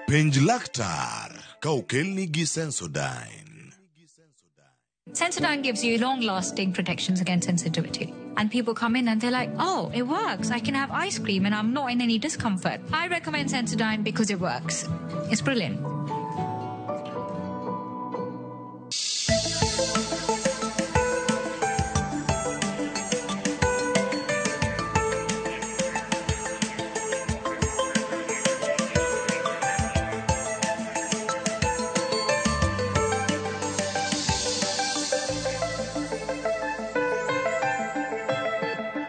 Penj laktar ka okelni gi Sensodyne. Sensodyne gives you long-lasting protections against sensitivity. And people come in and they're like, oh, it works. I can have ice cream and I'm not in any discomfort. I recommend Sensodyne because it works. It's brilliant.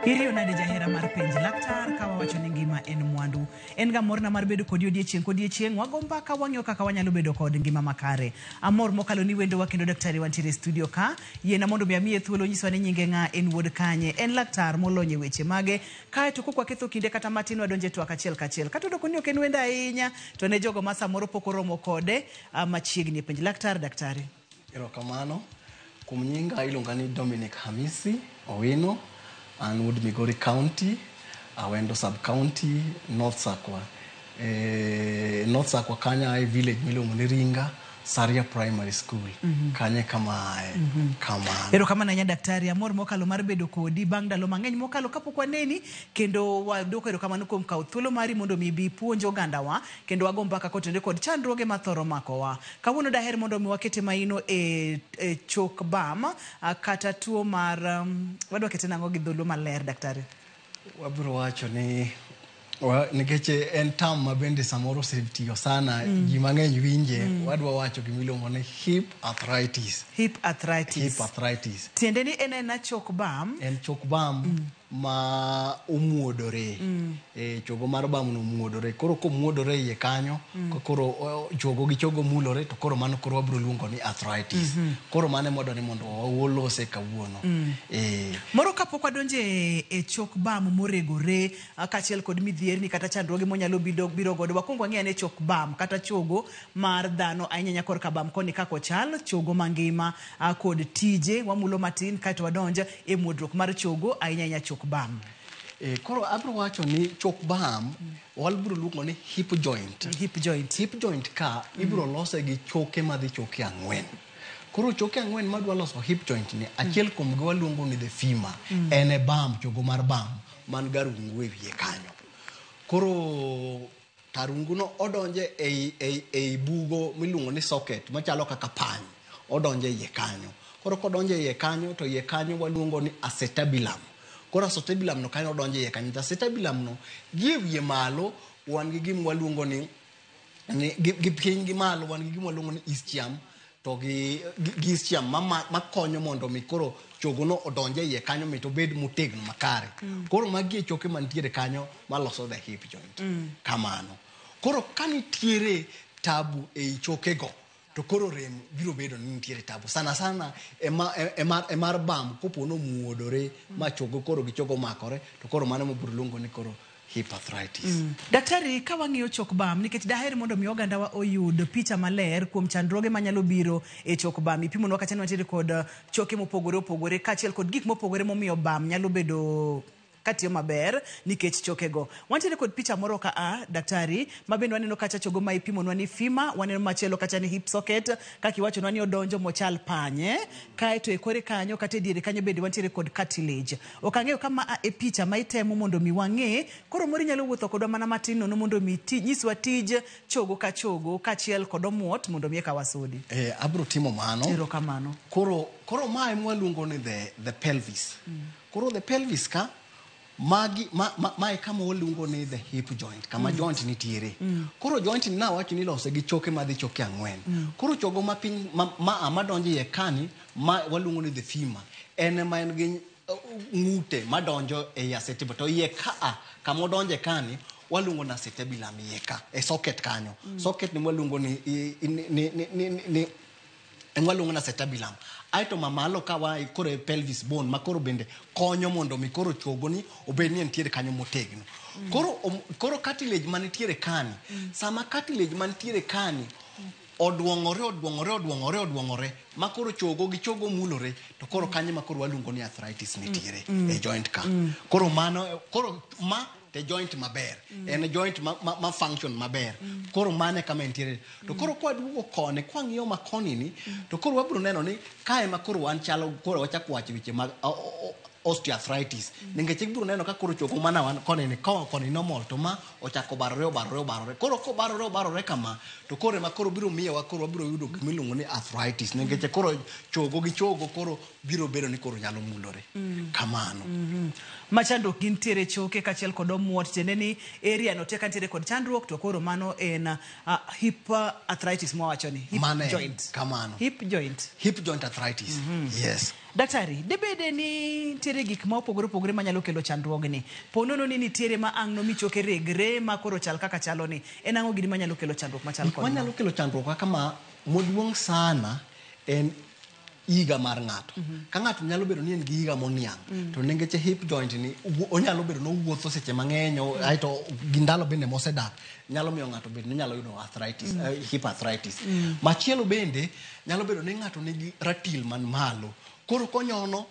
Hirio nade jahera mar penj laktar kawa wacho ni ngima en mwandu. En ga morna mar bedo kod odiechieng wago mbaka wang'yo kaka wanyalo bedo kod ngima makare. Amor mokalo ni wendo wa kendo daktari wantiere studio ka. Yena mondo miye thuolo nyiswa ni nyinge ng'a en wuod kanye. En laktar molonye weche mage. Kae to kokwa ketho kinde kata matin wadonje twak achiel kachiel. Kata doko ni ok en wenda ahinya to ne jogo masa moro pok oromo kode machiegni penj laktar daktari. Erokamano. Kuom nyinga iluonga ni Dominic Hamisi Owino. An Wood Migori County, Awendo Sub-County, North Sakwa. North Sakwa kanya ai village miluongo ni Ringa, Saria Primary School. Kanye kama kama. Erokamano nya daktari amor mokalo mar bedo kodi bang' ndalo mang'eny mokalo kapok waneni kendo wadoko erokamano kuom kawo thuolo mari mondo mi bi puonjo ogandawa kendo wago mbaka kotende kod chandruoge mathoro makowa. Kawuono daher mondo mi wakete maino e chok bam kata tuo mar wadwa kete nango gi dholo maler daktari. Wabiro wacho ni nikech en tam mabende samoro osetiyo sana ji mang'eny winje wadwa wacho gimiluongo ni hip arthritis. Hip arthritis. Tiende ni en chok bam. En chok bam ma omuodore. Chogo mar bam no omuodore. Koro komuodore iye kanyo, koro chogo gi chogo mulore to koro mano koro wabiro luongo ni arthritis. Koro mane modoni mondo wolose kawuono. Moro kapok wadonje e chok bam moregore kachiel kod midhierni kata chandruoge monyalo biro godo wakuongo wang'e ne chok bam kata chogo mar dhano ahinya korka bam koni kako chal chogo mangima kod tije wamulo matin kaito wadonja e muodruok mar chogo ahinya chok bam. Koro abro wacho ni chok bam walbro luongo ni hip joint. Hip joint ka ibro lose gi choke madhi choke ang'wen. Koro choke ang'wen madwa loso hip joint ni achiel kuom gi waluongo ni the femur. En e bam chogo mar bam man garungu e wiye kanyo. Koro tarungu no odonje ei bugo miluongo ni socket machalo kaka pany. Odonje iye kanyo. Koro kodonje iye kanyo to iye kanyo waluongo ni acetabulum. Koro acetabulum no kanyo odonje iye kanyo. Acetabulum no gi wiye malo wan gi gim waluongo ni gi piny gi malo wan gi gim waluongo ni ischium to gi ischium makonyo mondo mi koro chogo no odonje iye kanyo mi to bed motegno makare. Koro magi choke mantiere kanyo maloso the hip joint. Kamano. Koro kanitiere tabu ei choke go to koro rem biro bedo ni nitiere tabu sana emar bam kopono muodore ma chogo koro gi chogo makore to koro mano mobiro luongo ni koro hip arthritis. Daktari ka wang'iyo chok bam nikech daher mondo mi ogandawa oyud picha maler kuom chandruoge manyalo biro e chok bam ipimo no kata nitiere kod choke mopogore kachiel kod gik mopogore momiyo bam nyalo bedo katiyo maber nikech chokego. Wantiere kod picha moro ka daktari mabende waneno kacha chogo ma ipimo ni fima waneno machielo kacha ni hip socket kaki wacho ni odonjo mochal panye kae to e kore kanyo kata diere kanyo bende wantiere kod cartilage. Okang'eyo kama e picha ma itemo mondo mi wang'e koro mori nyalo wuotho kodwa mana matin no mondo mi nyiswa tij chogo ka chogo kachiel kod omuot mondo mi eka wasudi. Abro timo mano. Erokamano. Koro mae mwaluongo ni the pelvis. Koro the pelvis ka mae kama waluongo ni the hip joint kama joint nitiere. Koro joint ni nawacho ni lose gi choke madhi choke ang'wen. Koro chogo mapiny madonjo iye kani waluongo ni the femur. En ma en gi ng'ute madonjo e acetabulum to iye kama odonje kani waluongo na acetabulum iye ka e socket kanyo. Socket ni waluongo ni waluongo na acetabulum. Aito mamalo ka wa koro pelvis bone makoro bende konyo mondo mi koro chogo ni obed ni nitiere kanyo motegno. Koro cartilage manitiere kani sama cartilage manitiere kani oduongore makoro chogo gi chogo mulore to koro kanyo makoro waluongo ni arthritis nitiere e joint ka. Koro te joint maber en joint ma function maber koro mane kama entiere to koro kwa duogo kone kwa ng'iyo ma koni ni to koro wabro neno ni kae ma koro wan chalo koro wachak wacho weche mag osteoarthritis ninge biro neno ka koro choko mana wan koni ni koni normal to ma ochako barore koro ko barore kama to koro ma koro biro miyo wa koro biro yudo gimiluongo ni arthritis ninge koro chogo gi chogo koro biro bedo ni koro nyalo mulore kamano machando gintiere choke kachiel kod omuot tende ni area no teka ntiere kod chandruok to koro mano en hip arthritis mwawacho ni hip joint kamano hip joint arthritis yes daktari debede ni tiere gik ma opogore manyalo kelo chandruogni ponono ni nitiere ma ang'no michoke regre ma koro chal kaka chalo ni en ang'o gini manyalo kelo chandruok machal kod manyalo kelo chandruok kaka ma moduong' sana en iga mar ng'ato ka ng'ato nyalo bedo ni en gi iga moniang to nengeche hip joint ni onyalo bedo no wuotho seche mang'eny aito gi ndalo bende mosedak nyalo miyo ng'ato bedo ni nyalo yudo arthritis hip arthritis machielo bende nyalo bedo ni ng'ato nigi ratil man malo koro konyono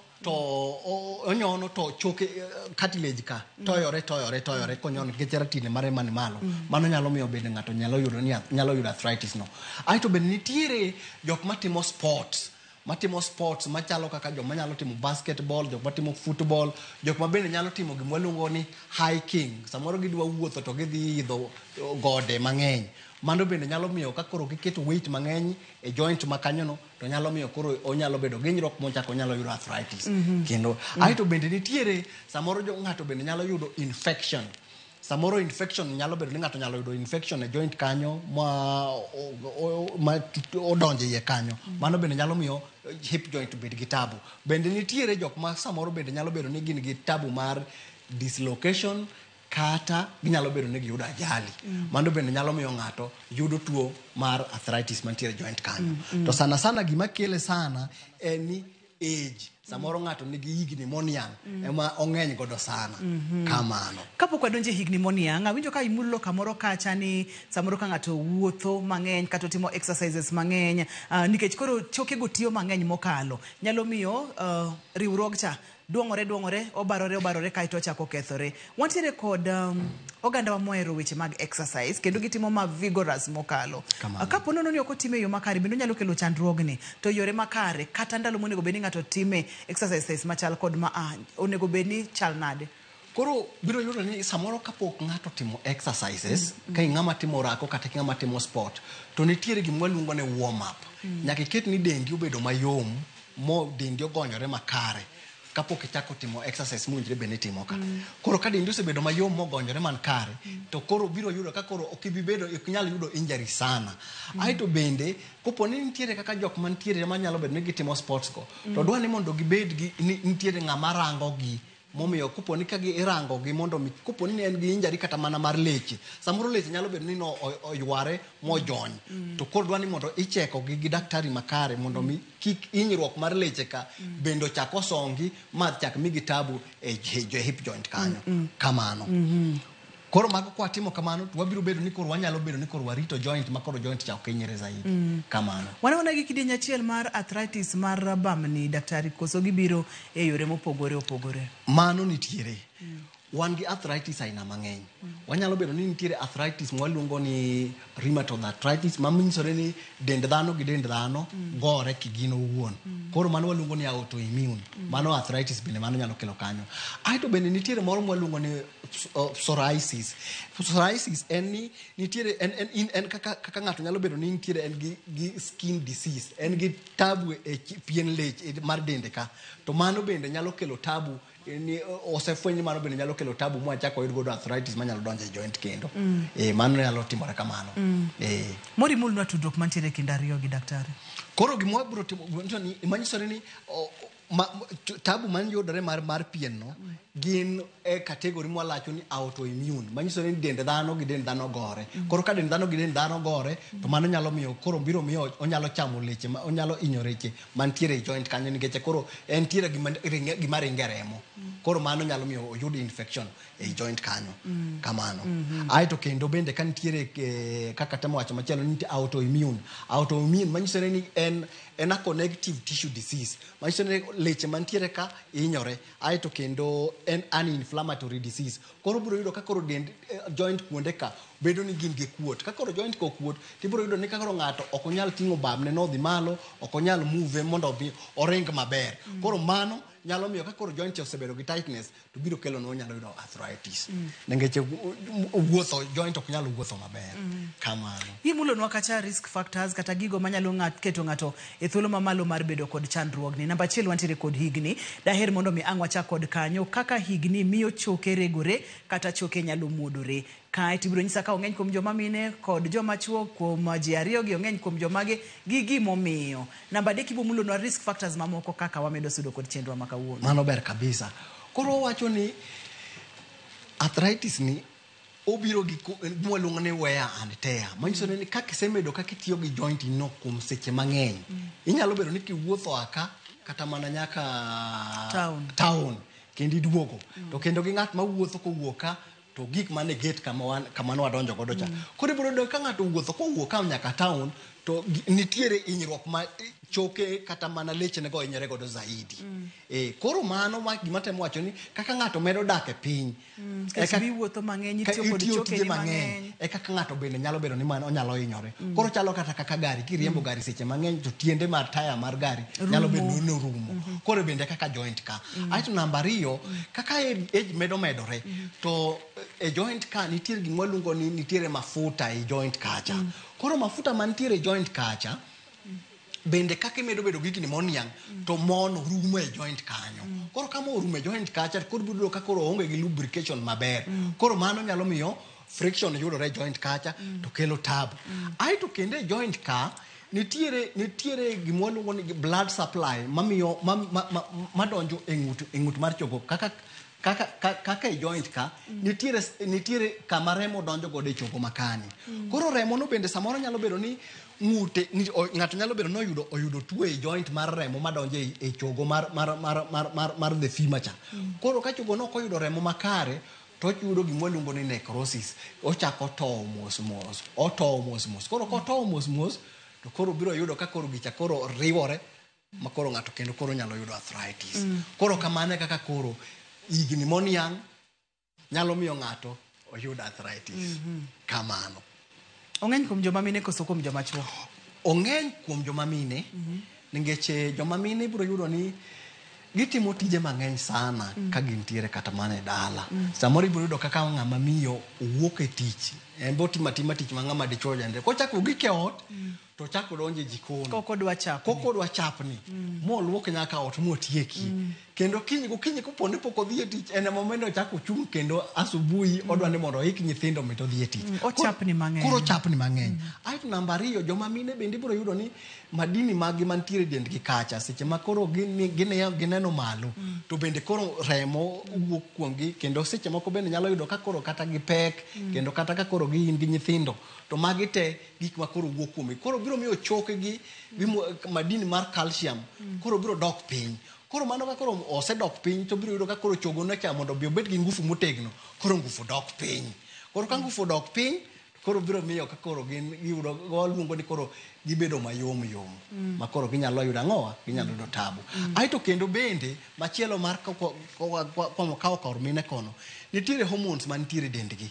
to choke cartilage ka toyore konyono nikech ratile mare man malo mano nyalo miyo bende ng'ato nyalo yudo arthritis no aito bende nitiere jok matimo sports machalo kaka joma nyalo timo basketball, jok matimo football, jok ma bende nyalo timo gima waluongo ni hiking, samoro gidwa wuotho to gidhi idho gode mang'eny. Mano bende nyalo miyo ka koro giketo weight mang'eny e joint makanyono to nyalo miyo koro onyalo bedo ginyruok mochako nyalo yudo arthritis. Kendo aito bende nitiere samoro ng'ato bende nyalo yudo infection. Samoro infection nyalo bedo ni ng'ato nyalo yudo infection e joint kanyo ma odonje iye kanyo. Mano bende nyalo miyo hip joint bed gi tabu. Bende nitiere jok ma samoro bende nyalo bedo ni gin gi tabu mar dislocation kata ginyalo bedo ni giyudo ajali. Mano bende nyalo miyo ng'ato yudo tuo mar arthritis mantiere joint kanyo. To sana gima kele sana en ni age. Samoro ng'ato nigi higni moniang ema ong'eny godo sana kamano. Kapok wadonje higni moniang, awinjo ka imulo kamoro kacha ni samoro ka ng'ato wuotho mang'eny kata timo exercises mang'eny nikech koro choke go tiyo mang'eny mokalo nyalo miyo riwruok cha duongore obarore kaito chako kethore. Wantiere kod oganda wa mohero weche mag exercise kendo gitimo ma vigorous mokalo. Kapo nono ni okotime yo makare bendo nyalo kelo chandruogni to yore makare kata ndalo monego beni ng'ato time exercises machal kod ma onego beni chal nade. Koro biro yudo ni samoro kapok ng'ato timo exercises ka ng'ama timo rako kata ng'ama timo sport to nitiere gima waluongo ni warm up. Nyaka iket ni dendi obedo mayom mo dendi ogonyore makare kapok ichako timo exercise mwinjre bende timo ka. Koro ka dendi osebedo mayom mogonyore man kare to koro biro yudo ka koro ok nyal yudo injury sana. Aito bende kopo ni nitiere kaka jok mantiere manyalo bedo ni gitimo sports go to dwa ni mondo gibed gi nitiere ng'ama rango gi momiyo kopo ni ka irango gi mondo kopo ni en gi injury kata mana mar leche samoro leche nyalo bedo ni oyware mojony to koro dwa ni mondo icheko gi daktari makare mondo mi kik hinyruok mar leche ka bendo chako songi ma chak migi tabu e hip joint kanyo kamano. Koro mago kwa timo kamano to wabiro bedo ni koro wanyalo bedo ni koro warito joint ma koro joint cha okenyere zaidi kamano. Wana gi kidieny achiel mar arthritis mar bamni daktari koso gibiro e yore mopogore. Mano nitiere. Wan gi arthritis aina mang'eny. Wanyalo bedo ni nitiere arthritis mwaluongo ni rheumatoid arthritis mamisore ni dend dhano gi dend dhano gore kigino wuon. Koro mano waluongo ni autoimmune. Mano arthritis bende mano nyalo kelo kanyo. Aito bende nitiere moro mwaluongo ni psoriasis. Psoriasis en ni nitiere en kaka ng'ato nyalo bedo ni nitiere en gi skin disease. En gi tabu e pien lech mar dende ka. To mano bende nyalo kelo tabu ni osefwenyi mano bende nyalo kelo tabu mwa chako yudo arthritis manyalo donjo e joint kendo. Mano nyalo timore kamano. Mori mul na tudruok mantiere kind ariyo gi daktari. Koro gimwa biro timo ni manyisore ni tabu man yudore mar pien no gin e kategori mwalacho ni autoimmune manyisore ni dend dhano gi dend dhano gore. Koro ka dend dhano gi dend dhano gore to mano nyalo miyo koro biro miyo onyalo chamo leche onyalo inyo leche mantiere e joint kanyo nikech koro entiere gima ringe remo koro mano nyalo miyo oyud infection e joint kanyo kamano. Aito kendo bende kantiere kaka temo wacho machielo ni autoimmune manyisore ni en a connective tissue disease, manyisore ni leche mantiere ka inyore. Aito kendo en an inflammatory disease, koro biro yudo ka koro dend joint kuonde ka bedo ni gin gi kuot. Ka koro joint ko kuot, tibiro yudo ni ka koro ng'ato ok onyal ting'o bamne no dhi malo, ok onyal move mondo obi oring maber. Koro mano nyalo miyo ka koro joint osebedo gi tightness, to biro kelo no nyalo yudo arthritis. Nengeche wuotho joint ok nyalo wuotho maber. Kamano. Imulo nwa kacha risk factors kata gigo manyalo keto ng'ato e thuolo mamalo mar bedo kod chandruogni. Namba 1 wantiere kod higni. Daher mondo mi ang' wacha kod kanyo kaka higni miyo choke regore kata choke nyalo muodore. Kae tibiro nyisa ka ong'eny kuom joma mine kod joma chuo kuom ji ariyo gi ong'eny kuom joma gi gimomiyo. Namba 3 kibo mulo nwa risk factors mamoko kaka wamedo sudo kod chenro makawuono. Mano ber kabisa. Koro wacho ni arthritis ni obiro gi mwaluongo ni wear and tear. Manyisore ni kaka isemedo kaka itiyo gi joint no kuom seche mang'eny. Inyalo bedo ni kiwuotho aka kata mana nyaka town kendi duogo. To kendo gi ng'at mawuotho kowuok ka to gik mane gate kama wadonjo godo cha. Koro ibiro yudo ka ng'ato wuotho kowuok ka nyaka town to nitiere hinyruok ma choke kata mana leche nego hinyore godo zaidi. Koro mano gima temo wacho ni kaka ng'ato medo dak e piny, eka wuotho mang'eny itiyo kod choke mang'eny, kaka ng'ato bende nyalo bedo ni mano onyalo hinyore. Koro chalo kata kaka gari, kiriembo gari seche mang'eny to tiende mar taya mar gari nyalo bedo no rumo. Koro bende kaka joint ka. Aito namba 2, kaka age medo medore to e joint ka nitiere gima luongo ni nitiere mafuta e joint kacha. Koro mafuta mantiere joint kacha bende kaka imedo bedo gi pneumonia to mon rumo e joint kanyo. Koro kama orumo e joint kacha koro biro ka koro onge gi lubrication maber. Koro mano nyalo miyo friction yudore e joint kacha to kelo tabu. Aito kende e joint ka nitiere gima luongo ni blood supply mamiyo madonjo e ng'ut mar chogo kaka e joint ka nitiere kama remo donjo godo e chogo makani. Koro remo no bende samoro nyalo bedo ni ng'ato nyalo bedo ni oyudo tuo e joint mar remo madonjo e chogo mar the femur cha. Koro ka chogo no koyudo remo makare to oyudo gima luongo ni necrosis. Ochako towo mos. Koro kotowo mos to koro biro yudo ka koro gicha koro riwore ma koro ng'ato kendo koro nyalo yudo arthritis. Koro kamane kaka koro higni moniang' nyalo miyo ng'ato oyud arthritis. Kamano. Ong'eny kuom joma mine koso kuom joma chuo? Ong'eny kuom joma mine. Ningeche joma mine biro yudo ni gitimo tije mang'eny sana ka gintiere kata mana e dala. Samoro ibiro yudo kaka ng'ama miyo owuok e tich. En bo tima tich ma ng'ama dichuo jande. Kochako gike ot to chako donjo e jikon. Koko dwa chapni. Moluok nyaka ot motieki. Kendo kinyi kopone pok odhi e tich en momento chako chung kendo asubuhi odwa ni mondo oik nyithindo meto dhi e tich. Ochapni mang'eny. Koro chapni mang'eny. Aito namba 2 joma mine bende biro yudo ni madini magi mantiere dendgi kacha seche ma koro gineno malo to bende koro remo wuok kuomgi kendo seche moko bende nyalo yudo ka koro kata gi pek kendo kata ka koro gin gi nyithindo to magi te gik ma koro wuok kuomgi. Koro biro miyo choke gi madini mar calcium koro biro dok piny. Koro mano ka koro osedok piny to biro yudo ka koro chogo ne ka mondo obed gi ngufu motegno koro ngufu dok piny. Koro ka ngufu dok piny koro biro miyo ka koro giyudo luongo ni koro gibedo mayom ma koro ginyalo yudo ang'owa ginyalo yudo tabu. Aito kendo bende machielo mar kawo kor mine kono nitiere hormones mantiere dendgi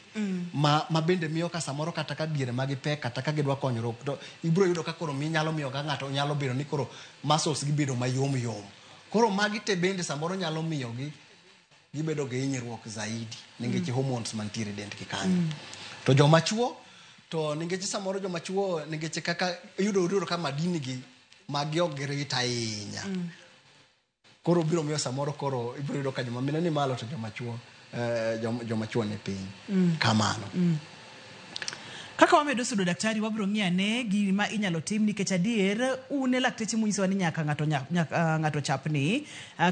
ma bende miyo ka samoro kata ka diere magi pek kata ka gidwa konyruok to ibiro yudo ka koro nyalo miyo ka ng'ato nyalo bedo ni koro muscles gibedo mayom. Koro magi te bende samoro nyalo miyo gibedo gi hinyruok zaidi ningeche hormones mantiere dendgi kanyo. To joma chuo to ningeche samoro joma chuo ningeche kaka yudo ka madini gi magi ogirita ahinya. Koro biro miyo samoro koro ibiro yudo ka joma mine ni malo to joma chuo ni piny. Kamano. Kaka wamedo sudo daktari wabro ng'iane gima inyalo tim nikech adier une lakteche munyiso ni nyaka ngato chapni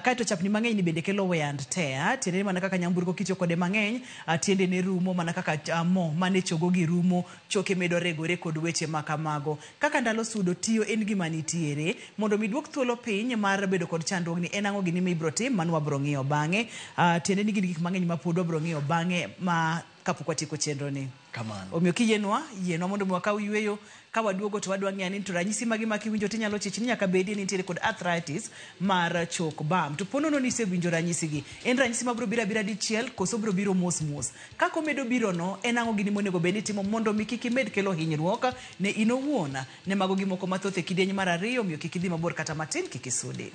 kaito chapni mang'eny ni bende kelo wear and tear tiende mana kaka nyamburko kitiyo kode mang'eny tiende ne rumo mana kaka mo mane chogo gi rumo choke medo regore kod weche makamago kaka ndalo sudo tiyo en gima nitiere mondo miduok thuolo piny mar bedo kod chandruogni en ang'o gini mibro tim manu wabro ng'iyo bang'e tiende ni gik mang'eny ma pod wabro ng'iyo bang'e ma kapok watieko chenro ni. Kamano. Omiyo kiyenwa mondo mwakaw yueyo ka waduogo to wadwa ng'ani to ranyisi magi makiwinjo tinyalo chichni nyaka bedi ni nitiere kod arthritis mar chok bam. To ponono ni isewinjo ranyisi gi. En ranyisi mabro biro abira dichiel koso bro biro mos. Kako medo biro no en ang'o gini monego bedi timo mondo mi kik imed kelo hinyruok ne in owuon ne mago gimoko mathoth e kidieny mar ariyo omiyo kik idhi mabor kata matin kik isudi.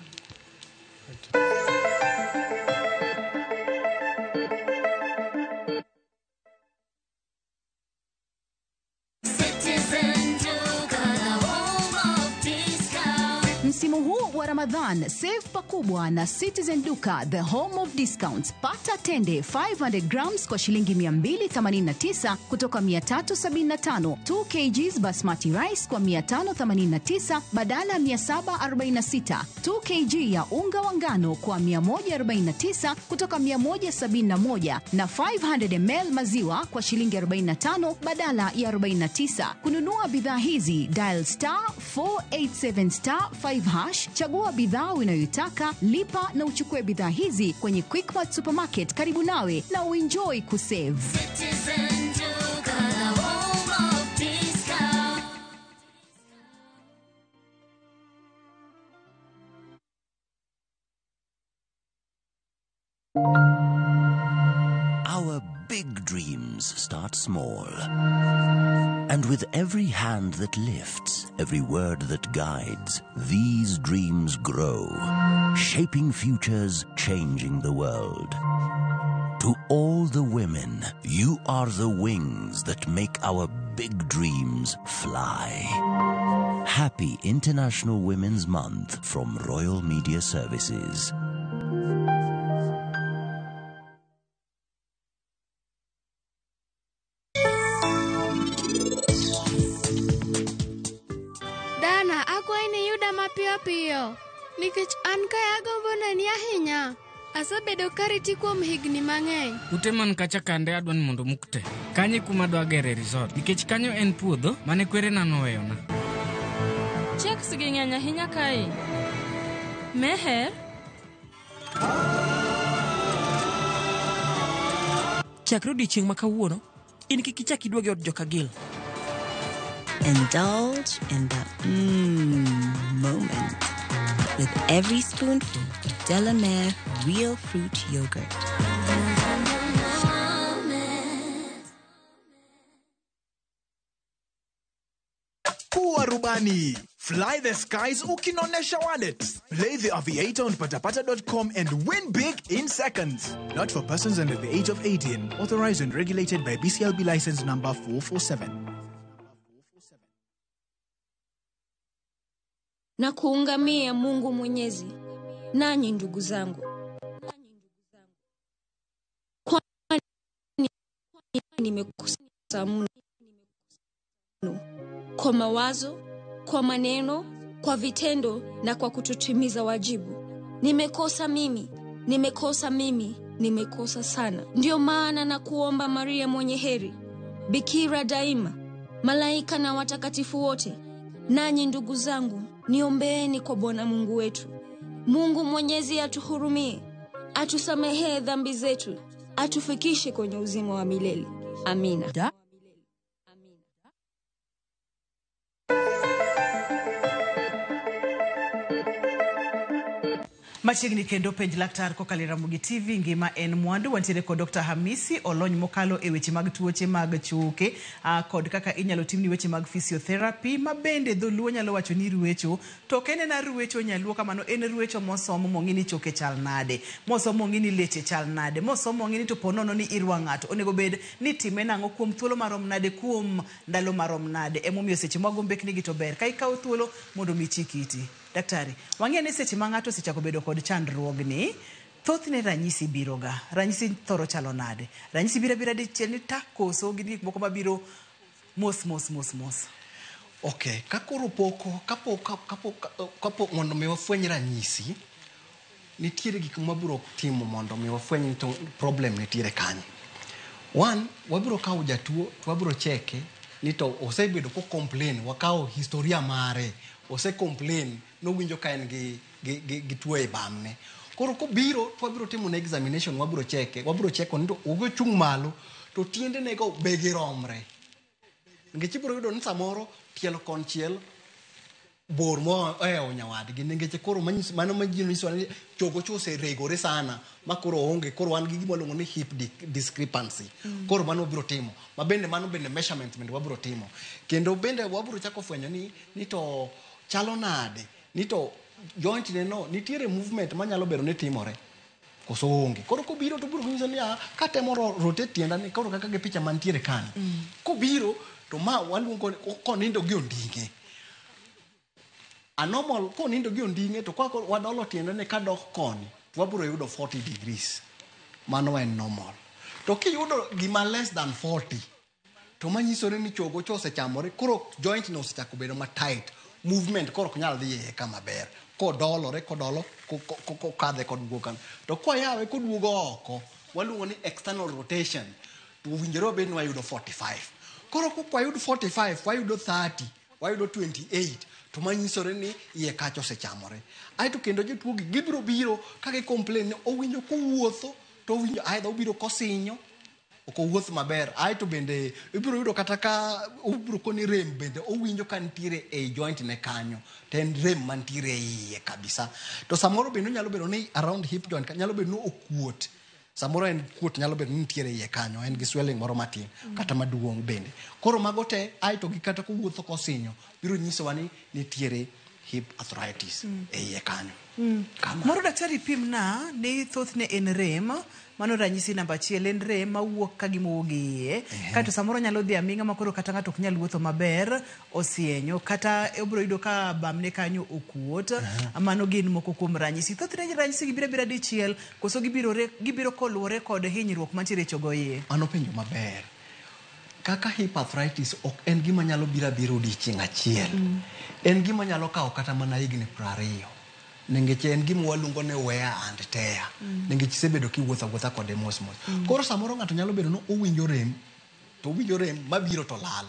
Msimu huu wa Ramadhan, save pakubwa na Citizen Duka, the home of discounts. Pata tende 500 grams kwa shilingi 289 kutoka 375. 2 kgs basmati rice kwa 589 badala 746. 2 kg ya unga wa ngano kwa 149 kutoka 171 na 500 ml maziwa kwa shilingi 45 badala ya 49. Kununua bidhaa hizi, dial *487*5 hash, chagua bidhaa unayoitaka, lipa na uchukue bidhaa hizi kwenye Quickmart Supermarket karibu nawe na uenjoy kusave. Citizen Duka, the home of discount. Our big dreams start small. And with every hand that lifts, every word that guides, these dreams grow, shaping futures, changing the world. To all the women, you are the wings that make our big dreams fly. Happy International Women's Month from Royal Media Services. Piyo, nikech an kaya gombo neni ahinya. Asabedo kariti kuom higni mang'eny. Ute man kacha kande adwan mondo mukte. Kanyi kuma dwa gere resort. Nikech kanyo en puodho mane kwere nanoweyona. Checks gi ng'eny ahinya kae. Meher? Chakre odiechieng' ma kawuono, in kik ichak iduoge od joka Gil. Indulge in that moment with every spoonful of Delamere real fruit yogurt. Kuwa rubani. Fly the skies ukinonesha wallet. Play the aviator on patapata.com and win big in seconds. Not for persons under the age of 18. Authorized and regulated by BCLB license number 447. Na kuungamia Mungu Mwenyezi, nanyi ndugu zangu. Kwani nimekosa mno kwa mawazo, kwa maneno, kwa vitendo na kwa kutotimiza wajibu. Nimekosa mimi, nimekosa sana. Ndio maana na kuomba Maria mwenye heri, Bikira daima, malaika na watakatifu wote, nanyi ndugu zangu, niombeeni kwa Bwana Mungu wetu. Mungu Mwenyezi atuhurumie, atusamehe dhambi zetu, atufikishe kwenye uzima wa milele. Amina. Machiegni kendo penj laktar kokalo Ramogi TV ngima en mwandu wantiere kod Dr. Hamisi olony mokalo e weche mag tuoche mag choke kod kaka inyalo timni weche mag physiotherapy mabende dholuo nyalo wacho ni ruecho to kene na ruecho nyaluo kamano en ruecho mosomo mongini choke chal nade mosomo mongini leche chal nade mosomo mongini to ponono ni irwa ng'ato onego bed ni time nango kuom thuolo marom nade kuom ndalo marom nade emomiyo seche magombekni gi to ber kai kaw thuolo mondo michikiti. Daktari, wang'eni seche ma ng'ato sechako bedo kod chandruogni, thothne ranyisi biroga. Ranyisi thoro chalo nade. Ranyisi bira dichiel ni takoso gi gik moko mabiro Mos. Okay, kakoro kapo mondo mi wafweny ranyisi, nitiere gik mabiro timo mondo mi wafweny to problem nitiere kanyo. One, wabiro kawo jatuo, to wabiro cheke ni to osebedo ko complain, wakawo historia mare, ose complain, nowinjo ka en gi tuo e bamne. Koro ko biro, to wabiro timo na examination, wabiro cheko ni to ogo chung malo, to tiende nego begi romre. Ngech ibiro yudo ni samoro tielo konchiel bor mo nyawadgi, nikech koro mano majino nyiso ni chogo chose regore sana ma koro onge, koro wan gi gima luongo ni hip discrepancy. Koro mano biro timo, ma bende mano bende measurement bende wabiro timo. Kendo bende wabiro chako fwenyo ni to chalo nade, ni to joint no nitiere movement manyalo bedo ni timore koso onge. Koro kobiro to biro nyiso ni katemo rotate tienda ni koro kaka ge picha mantiere kan. Kobiro to ma waluongo konindo gi ondinge. Anormal konindo gi ondinge to kwa wadolo tiende ne kadok koni, to wabiro yudo 40 degrees. Mano en normal. To kiyudo gima less than 40, to manyisore ni chogo chose chamore, koro joint no osechako bedo ma tight. Movement koro ok nyal dhi kama ber. Kodolo kadhe kod wuokan. To kwa yawe kodwogo oko, waluongo ni external rotation, to winjore bed ni wayudo 45. Koro kwa yudo 45, wayudo 30, wayudo 28, to manyisore ni iye kacho osechamore. Aito kendo jotuo gibiro biro kaka complain, owinjo kowuotho, to owinjo aidha obiro kosinyo, ok owuoth maber. Aito bende ibiro yudo kata ka obiro koni rem bende owinjo ka nitiere e joint ne kanyo, ten rem mantiere iye kabisa. To samoro bende nyalo bedo ni around hip joint nyalo bedo ni okuot. Samoro en kuot nyalo bedo ni nitiere iye kanyo, en gi swelling moro matin kata maduong' bende. Koro mago te aito gi kata kowuotho kosinyo biro nyisowa ni nitiere hip arthritis e iye kanyo. Moro daktari pimna ni thothne en rem, mano ranyisi namba 1, en rem mawuok ka gima wuok iye. Kato samoro nyalo dhi aminga makoro kata ng'ato ok nyal wuotho maber, osienyo, kata obiro yudo ka bamne kanyo okuot. Mano gin moko kuom ranyisi. Thothne ranyisi gibiro dichiel, koso gibiro koluwore kod hinyruok mantiere chogo iye. Mano penjo maber. Kaka hip arthritis ok en gima nyalo biro odiochieng' achiel. En gima nyalo kawo kata mana higni 20. Nengech en gima waluongo ni wear and tear. Nengech sebedo kiwuotho kode mos. Koro samoro ng'ato nyalo bedo no owinjo rem, to owinjo rem mabiro to lal.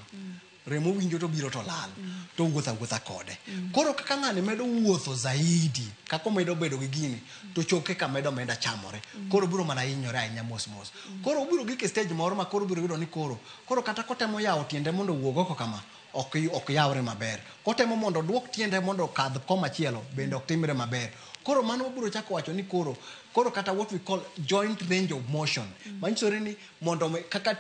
Rem owinjo to biro to lal, to wuotho kode. Koro kaka ng'ani medo wuotho zaidi, kako medo bedo gi gini, to choke ka medo chamore. Koro biro mana hinyore ahinya mos. Koro biro gi stage moro ma koro biro yudo ni koro kata kotemo yawo tiende mondo wuog oko kama, ok yawre maber. Kotemo mondo duok tiende mondo kadh koma chielo, bende ok timre maber. Koro mano biro chako wacho ni koro kata what we call joint range of motion. Manyiso ni mondo kaka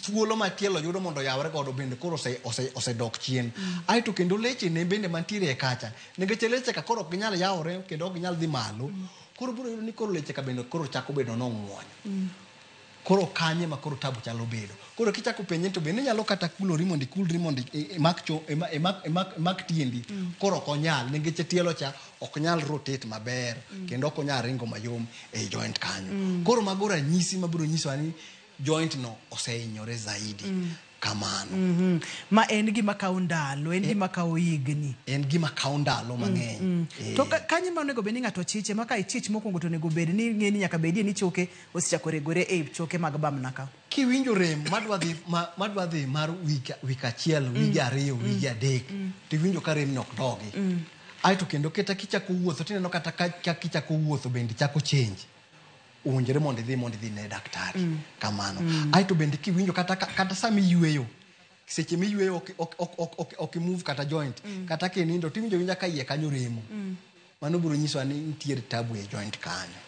thuolo ma tielo yudo mondo yawre godo bende koro osedok chien. Aito kendo leche ne bende mantiere e kacha. Nikech leche ka koro ok nyal yawre kendo ok nyal dhi malo. Koro biro yudo ni koro leche ka bende koro chako bedo nong'wony. Koro kanye ma koro tabu chalo bedo. Koro kichako penye to bende nyalo kata kulori mondo mak tiendi. Koro ok onyal, nikech tielo cha ok nyal rotate maber, kendo ok onyal ringo mayom e joint kanyo. Koro mago ranyisi mabiro nyiso ni joint no osehinyore zaidi. Kamano. Ma en gima kawo ndalo, en gima kawo higni. En gima kawo ndalo mang'eny. To kanye ma onego bed ni ng'ato chiche, ma ka ichich mokwongo to onego bed ni ng'eni nyaka bedie ni choke osechako regore e choke mag bamna ka. Kiwinjo rem madwa dhi mar wik achiel, wige 2, wige 3, tiwinjo ka rem nok dogi. Aito kendo kata kichako wuotho tineno kata ka kichako wuotho bende chako change. Uonjere mondo idhi ne daktari. Kamano. Aito bende kiwinjo kata sami yweyo, seche mi yweyo ok move kata joint, kata kenindo tiwinjo ka iye kanyo remo. Mano biro nyiso ni nitiere tabu e joint kanyo.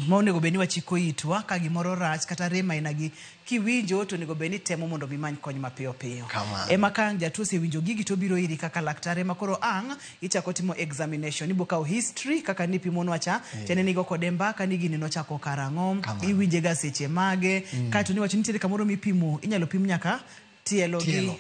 Ma onego bed ni wachiko itwa ka gimoro rach kata rem aina gi kiwinjo to onego bed ni temo mondo mimany kony mapiyo. Ema ka jatuo osewinjo gigi to biro iri kaka laktari, ma koro ichako timo examination. Ibo kawo history kaka nipimonwa cha, tene nigo kode mbaka ni gini nochako karang'o, iwinje ga seche mage, kato ni wacho nitiere kamoro mipimo, inyalo pim nyaka tielo gi.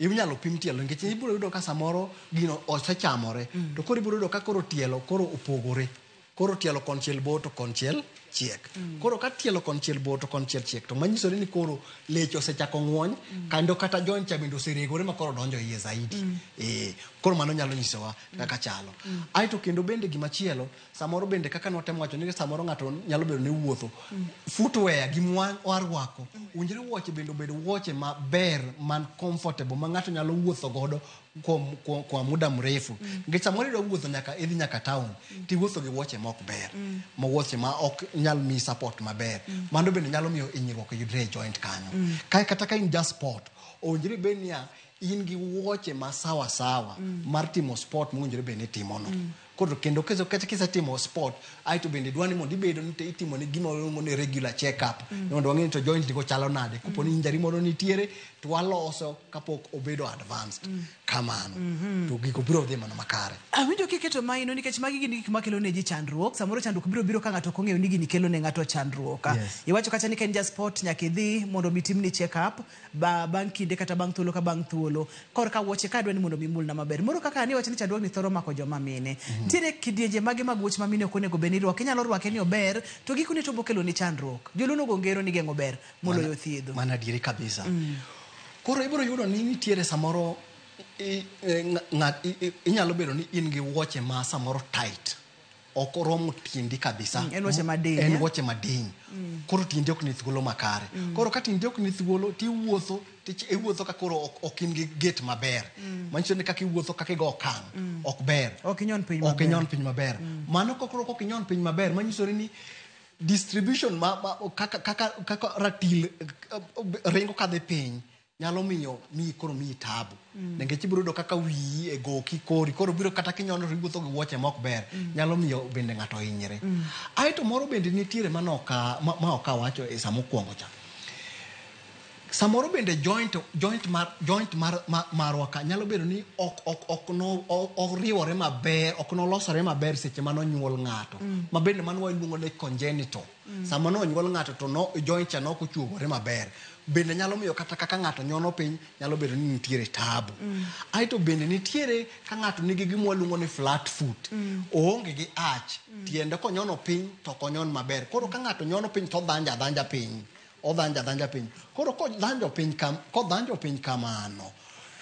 Inyalo pim tielo, nikech ibiro yudo ka samoro gino osechamore, to koro ibiro yudo ka koro tielo koro opogore. Koro tielo konchiel bo to konchiel chiek. Koro ka tielo konchiel bor to konchiel chiek to manyisore ni koro leche osechako ng'wony kendo kata joint cha bende oseregore ma koro donjo iye zaidi. Koro mano nyalo nyisowa kaka chalo. Aito kendo bende gimachielo samoro bende kaka notemo wacho ni samoro ng'ato nyalo bedo ni wuotho. Footwear gi warwako unjire wuoche bende bedo wuoche maber man comfortable ma ng'ato nyalo wuotho godo kwa muda mrefu. Nikech samoro idwa wuotho idhi nyaka town ti wuotho gi wuoche ma ok ber ma wuoche ma ok nyal mi support maber. Mano bende nyalo miyo hinyruok yudre e joint kanyo. Kata ka in just sport unjire bende ya in gi wuoche ma sawa mar timo sport munjire bende timo no. Koro kendo kisa timo sport aito bende dwani mondo ibedo ni itimo ni gima ni regular check up mondo wang'e to joint go chalo nade kapo ni injury moro nitiere to waloso kapok obedo advanced kamano to giko biro dhi mana makare. Awinjo kiketo maino nikech magi gin gik makelo ne ji chandruok. Samoro chandruok biro ka ng'ato kong'eyo ni gini kelo ne ng'ato chandruok. Iwacho kacha ni ken just sport nyaka idhi mondo mitimni check up bang' kinde kata bang' thuolo ka bang' thuolo. Kor ka wuoche ka dwani mondo mimulna maber. Moro kaka ni wacho ni chandruok ni thoro mako joma mine. Tiere kidienje mage mag wuoch mamine ok onego beni rwake inyalo rwake ni ober to gikone to bokelo ni chandruok. Joluno go ngero ni geng'o ber moloyo thiedho. Mana diere kabisa. Koro ibiro yudo ni nitiere samoro inyalo bedo ni in gi wuoche ma samoro tight ok oromo tiendi kabisa. En wuoche madiny. En wuoche madiny. Koro tiendi ok ni thuolo makare. Koro ka tiendi ok ni thuolo ti wuotho ka koro ok in gi gate maber. Manyiso ni kaka iwuotho kaka igo okang' ok ber. Ok inyon piny maber. Mano koro ok inyon piny maber manyiso ni distribution kaka ratil ringo kadhi piny nyalo miyo koro mi tabu. Nikech ibiro do kaka wiyi e goki koro biro kata kinyono riwuotho gi wuoche ma ok ber nyalo miyo bende ng'ato hinyre. Aito moro bende nitiere ma ok awacho e samo kuongo cha. Samoro bende joint marwa ka nyalo bedo ni ok riwore maber, ok nolosore maber seche mano nyuol ng'ato. Ma bende mano waluongo ni congenital. Sama no nyuol ng'ato to joint cha no kochuogore maber. Bende nyalo miyo kata kaka ng'ato nyono piny nyalo bedo ni nitiere tabu. Aito bende nitiere ka ng'ato nigi gima waluongo ni flat foot. Oonge gi arch. Tiende konyono piny to konyon maber. Koro ka ng'ato nyono piny to dhanja piny. Odhanja piny. Koro kodhanjo piny kamano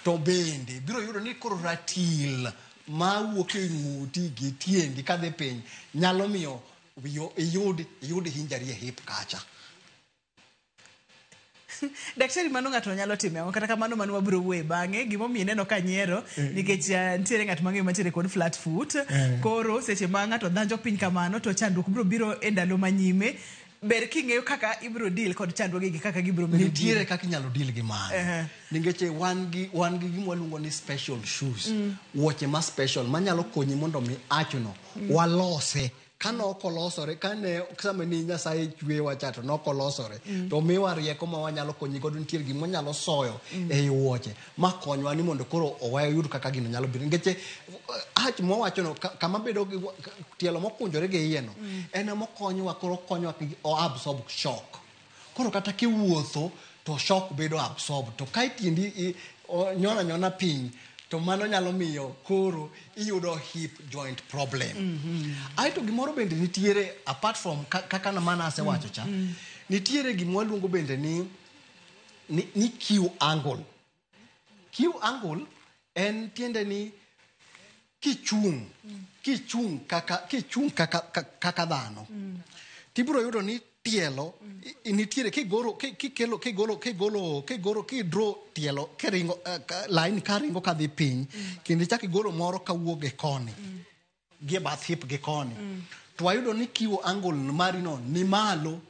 to bende biro yudo ni koro ratil ma wuok e ng'uti gi tiendi kadhi piny nyalo miyo iyud hinjari e hip kacha. Daktari mano ng'ato nyalo timo kata kamano mano wabiro wuoye bang'e gimo mi neno ka nyiero nikech nitiere ng'at mang'eyo mantiere kod flat foot. Koro seche ma ng'ato dhanjo piny kamano to chandruok biro e ndalo manyime. Ber king'eyo kaka ibiro deal kod chandruoge gi kaka gibiro medo nitiere kaka inyalo deal gi mano. Nikech wan gi gima waluongo ni special shoes. Wuoche ma special manyalo konyi mondo mi achuno walose. Kano kolosore kane sama ni Nyasaye chwe wacha to nokolosore to miwa rieko ma wanyalo konyi godo nitiere gima nyalo soyo e wuoche ma konywa ni mondo koro owayo yud kaka gino nyalo biro. Nikech mo wacho no kama bedo tielo mokunjore ge iye no en mokonyowa koro konyowa absorb shock. Koro kata kiwuotho to shock bedo absorb to ka tiendi nyona piny to mano nyalo miyo koro iyudo hip joint problem. Aito gimoro bende nitiere apart from kaka na mana ase wacho cha nitiere gimoro luongo bende ni Q angle. Q angle en tiende ni kichung kaka dhano tibiro yudo ni tielo nitiere kidro tielo keringo line karingo kadhi piny kendo chak igolo moro kawuok e koni gie bath hip gi koni to wayudo ni Q angle marino ni malo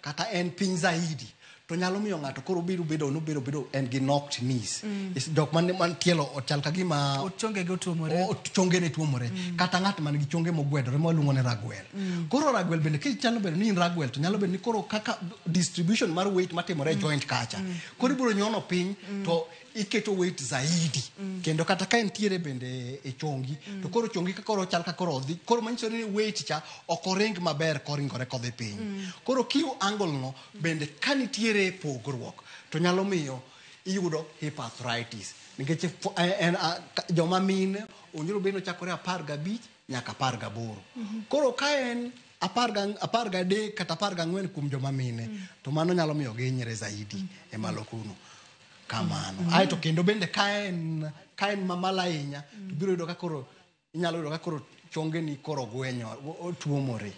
kata en piny zaidi to nyalo miyo ng'ato koro biro bedo en gi knocked knees. Dok man tielo ochal ka gima chonge go tuomore. Chonge ne tuomore. Kata ng'at man gi chonge mogwedore ma luongo ni ragwel. Koro ragwel bende kichalo bedo ni in ragwel to nyalo bedo ni koro kaka distribution mar weight matimore joint kacha. Koro ibiro nyono piny to iketo weight zaidi. Kendo kata ka entiere bende e chongi to koro chongi ka koro chal ka koro odhi koro manyiso ni weight cha okoring maber koringore kodhi piny. Koro Q angle no bende ka nitiere pogruok to nyalo miyo iyudo hip arthritis. Nikech joma mine onyalo bedo chakore 15 nyaka 18. Koro ka en 10 kata 14 kuom joma mine to mano nyalo miyo gihinyre zaidi e malo kuno kamano. Aito kendo bende kaen mamala ahinya to biro yudo ka koro inyalo yudo ka koro chongeni koro gwenyo tuomore.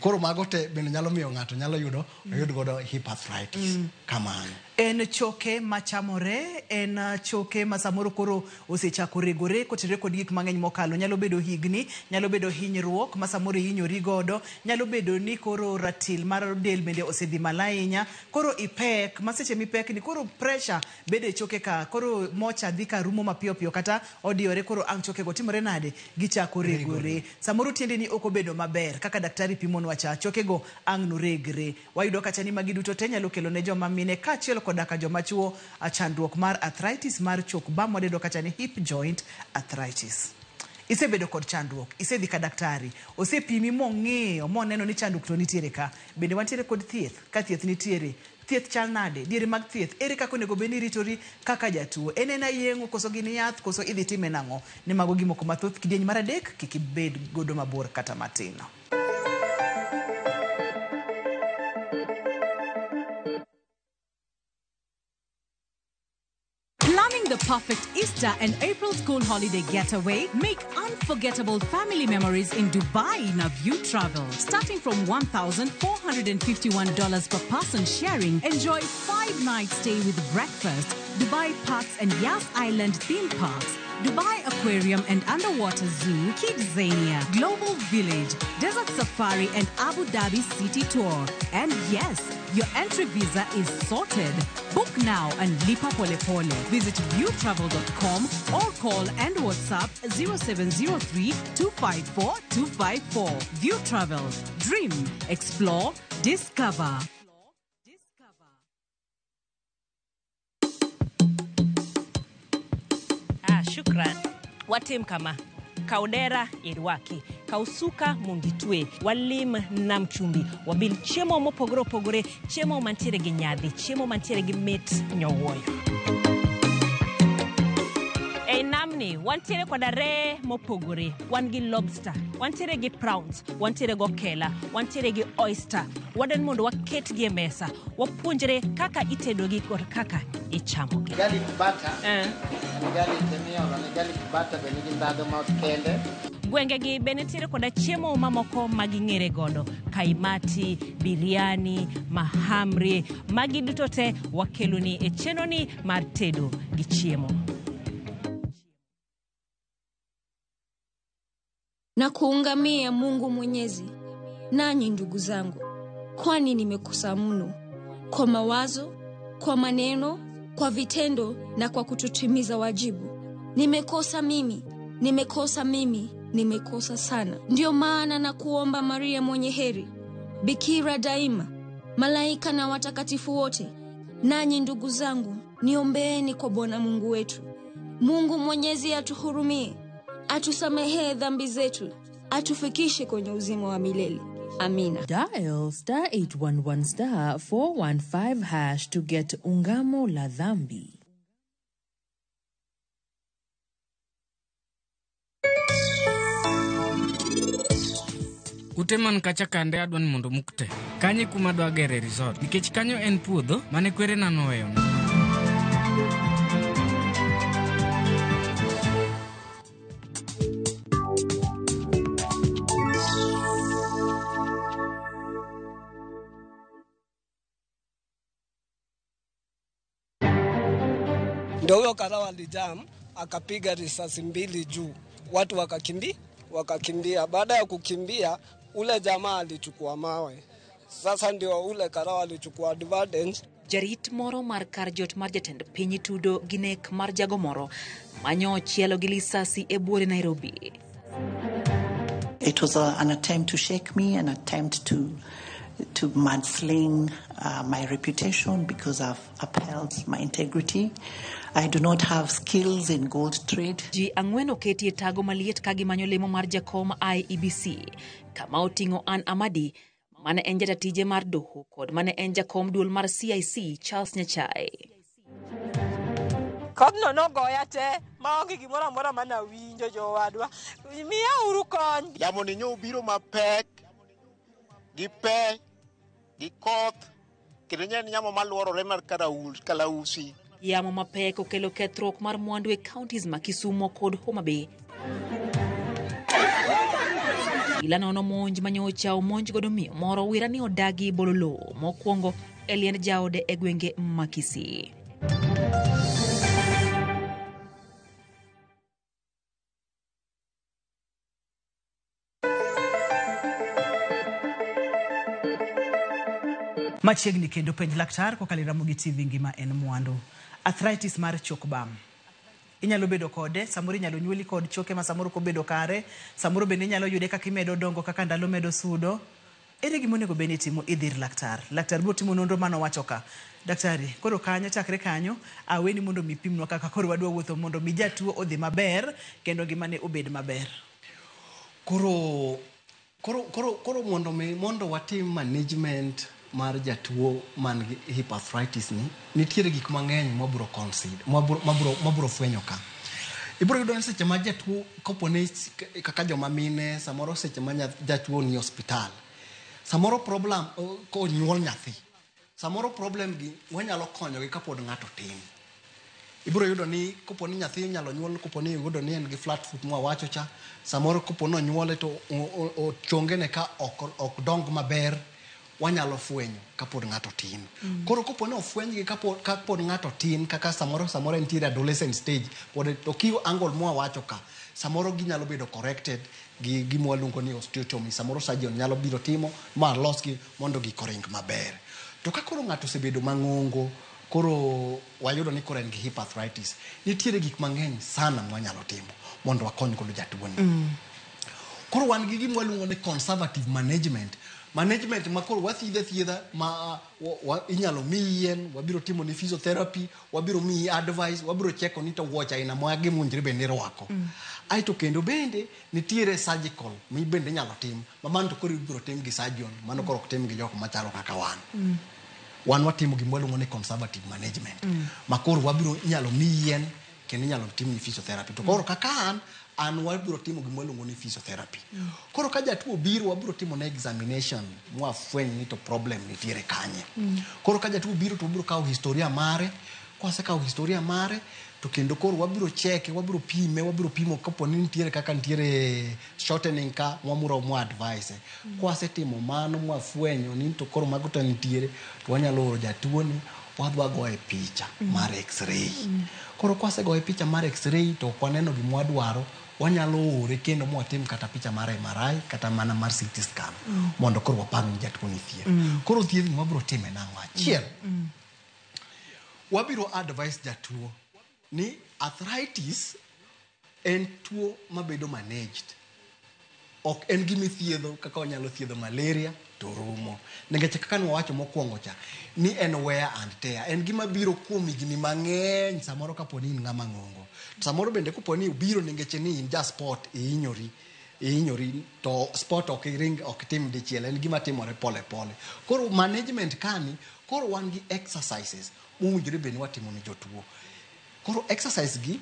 Koro mago te bende nyalo miyo ng'ato nyalo yud godo hip arthritis kamano. En choke machamore, en choke ma samoro koro osechako regore kotere kod gik mang'eny mokalo. Nyalo bedo higni, nyalo bedo hinyruok ma samoro hinyori godo, nyalo bedo ni koro ratil mar del bende osedhi malainya, koro ipek, maseche mipek ni koro pressure bede choke ka, koro mocha dhi ka rumo mapiyo piyo kata odiyore koro ang' choke go timore nade gichako regore. Samoro tiende ni oko bedo maber kaka daktari pimon wacha choke go ang' no regre. Wayudo kacha ni magi duto te nyalo kelo ne joma mine kachiel kodaka joma chuo chandruok mar arthritis mar chok bam wadedo kacha ni hip joint arthritis. Isebedo kod chandruok, isedhi ka daktari, osepimi mong'eyo moneno ni chandruok to nitiere ka. Bende wantiere kod thieth, ka thieth nitiere. Thieth chal nade, diere mag thieth, ere kako nego beni ritori kaka jatuo. Enena yengo koso gini yath, koso idhi time nang'o. Ne mago gimoko mathoth kidieny mar adek, kikibed godo mabor kata matino. Planning the perfect Easter and April school holiday getaway? Make unforgettable family memories in Dubai in a View Travel. Starting from $1,451 per person sharing, enjoy 5-night stay with breakfast, Dubai Parks and Yas Island theme parks, Dubai Aquarium and Underwater Zoo, Kidzania, Global Village, Desert Safari and Abu Dhabi City Tour. And yes, your entry visa is sorted. Book now and lipa pole pole. Visit viewtravel.com or call and WhatsApp 0703-254-254. View Travel. Dream, explore, discover. Shukran. Watim kama kaudera irwaki, kausuka mungitwe, walim namchumbi, wabil chiemo mopogore opogore, chiemo mantiere gi nyadhi, chiemo mantiere gi mit nyowoyo. Namni, wantiere koda re mopogore, wan gi lobster, wantiere gi prawns, wantiere go kela, wantiere gi oyster, waden mondo waket gi mesa, wapuonjre kaka itedo gi kod kaka ichamo gi. Garlic butter, garlic demiolo, garlic butter benigi ndado ma kende. Gwenge gi benetiere koda chiemo mamoko maging'ere godo, kaimati, biriani, mahamri, magi duto te wakeloni e chenoni mar tedo gi chiemo. Na kuungamia Mungu Mwenyezi, nanyi ndugu zangu, kwani nimekosa mno kwa mawazo, kwa maneno, kwa vitendo na kwa kutotimiza wajibu. Nimekosa mimi, nimekosa sana. Ndio maana na kuomba Maria mwenye heri, Bikira daima, malaika na watakatifu wote, nanyi ndugu zangu, niombeeni kwa Bwana Mungu wetu. Mungu Mwenyezi atuhurumie, atusamehe dhambi zetu, atufikishe kwenye uzima wa milele. Amina. Dial *811*415# to get ungamo la dhambi. Uteman kacha kande adwan mondo mukte. Kanyi kuma dwa gere resort. Nikech kanyo en puodho mane kwere nanoweyo. Ndio huyo Karawa alijam akapiga risasi 2 juu. Watu wakakimbia. Baada ya kukimbia ule jamaa alichukua mawe. Sasa ndio ule Karawa alichukua advantage. Jarit moro mar karjot mar jatend piny tudo ginek mar jago moro manyo chielo gi lisasi e buore Nairobi. It was an attempt to shake me, an attempt to mudsling my reputation because I've upheld my integrity. I do not have skills in gold trade. Ji ang'wen oketi e tago maliet ka gimanyo lemo mar jakom IEBC kama oting'o Ann Amadi mane en jatatije mar doho kod mane en jakom duol mar CIC Charles Nyachai. Kodno no goya te maonge gimoro amora mana winjo jowadwa. Miya uru kony. Yamo ni nyo biro mapek gi pe, gi koth, kendo nyamo maluorore mar kalausi. Yamo mapek okelo kethruok mar mwandu e counties ma Kisumu kod Homa Bay. Ila nono monj manyocha omonj godo miyo moro wira ni odagi bololo mokwongo e liend jaode e gwenge ma Kisii. Machiegni kendo penj laktar kokalo Ramogi TV ngima en mwandu. Arthritis mar chok bam. Inyalo bedo kode, samoro inyalo nyuoli kod choke ma samoro ko bedo kare, samoro bende inyalo yude kaka imedo dongo kaka ndalo medo sudo. Ere gima onego bed ni timo idhir laktar. Laktar biro timo nonro mano wacho ka. Daktari, koro kanyo chakre kanyo, aweni mondo mi pimnwa kaka koro wadwa wuotho mondo mi jatuo odhi maber kendo ngimane obed maber. Koro mondo watim management mar jatuo man gi hip arthritis ni nitiere gik mang'eny mabiro consider mabiro fwenyo ka. Ibiro yudo ni seche ma jatuo kopone kaka joma mine samoro seche ma jatuo ni hospital. Samoro problem ko nyuol nyathi. Samoro problem gi wanyalo konyo gi kapod ng'ato tin. Ibiro yudo ni koponi nyathi nyalo nyuol koponi yudo ni en gi flat foot mwa wacho cha samoro koponi nyuole to chonge ne ka ok dong maber wanyalo fwenyo kapod ng'ato tin. Koro koponi ofweny gi kapod ng'ato tin kaka samoro entiere adolescent stage pod to kiyo angle mwa wacho ka samoro ginyalo bedo corrected gi gimwa luongo ni osteotomy samoro surgeon nyalo biro timo ma losgi mondo gikoring maber. To ka koro ng'ato osebedo mang'ongo koro wayudo ni koro en gi hip arthritis nitiere gik mang'eny sana mwanyalo timo mondo wakony godo jatuo ni. Koro wan gi gimwa luongo ni conservative management ma koro wathiedha ma inyalo miyi yien, wabiro timo ni physiotherapy, wabiro miyi advice, wabiro cheko ni to wuoch aina mage mwinjre bende rwako. Aito kendo bende nitiere surgical mi bende nyalo tim mano to koro ibiro tim gi surgeon mano koro ok tim gi jok machalo kaka wan. Wan watimo gimwa luongo ni conservative management ma koro wabiro nyalo miyi yien kendo nyalo tim ni physiotherapy to koro kaka an wabiro timo gimwa luongo ni physiotherapy. Koro ka jatuo biro wabiro timo na examination mwa fweny ni to problem nitiere kanye. Koro ka jatuo biro to wabiro kawo historia mare, kwasekawo historia mare to kendo koro wabiro cheke, wabiro pimo kaponi nitiere kaka nitiere shortening ka mwamuro mwa advice. Kwasetimo mano mwa fwenyo ni to koro mago to nitiere to wanyalo oro jatuo ni wadwa goye picha mar x-ray. Koro kwasegoye picha mar x-ray to kwaneno gimwa dwaro wanyalo ore kendo mwatim kata picha mar MRI kata mana mar CT scan mondo koro wapang jatuo ni thieth. Koro thieth ni wabiro time nang'o achiel. Wabiro advise jatuo ni arthritis en tuo mabedo managed. Ok en gimi thiedho kaka wanyalo thiedho malaria to rumo. Nikech kaka nwawacho mokwongo cha ni en wear and tear. En gima biro kuom higni mang'eny samoro kaponi in ng'ama ng'ongo. Samoro bende koponi ubiro nikech ni in ja sport ihinyori to sport ok ring ok tim dichiel en gima timore pole pole. Koro management kani koro wan gi exercises mowinjore bende watimo ni jotuo. Koro exercise gi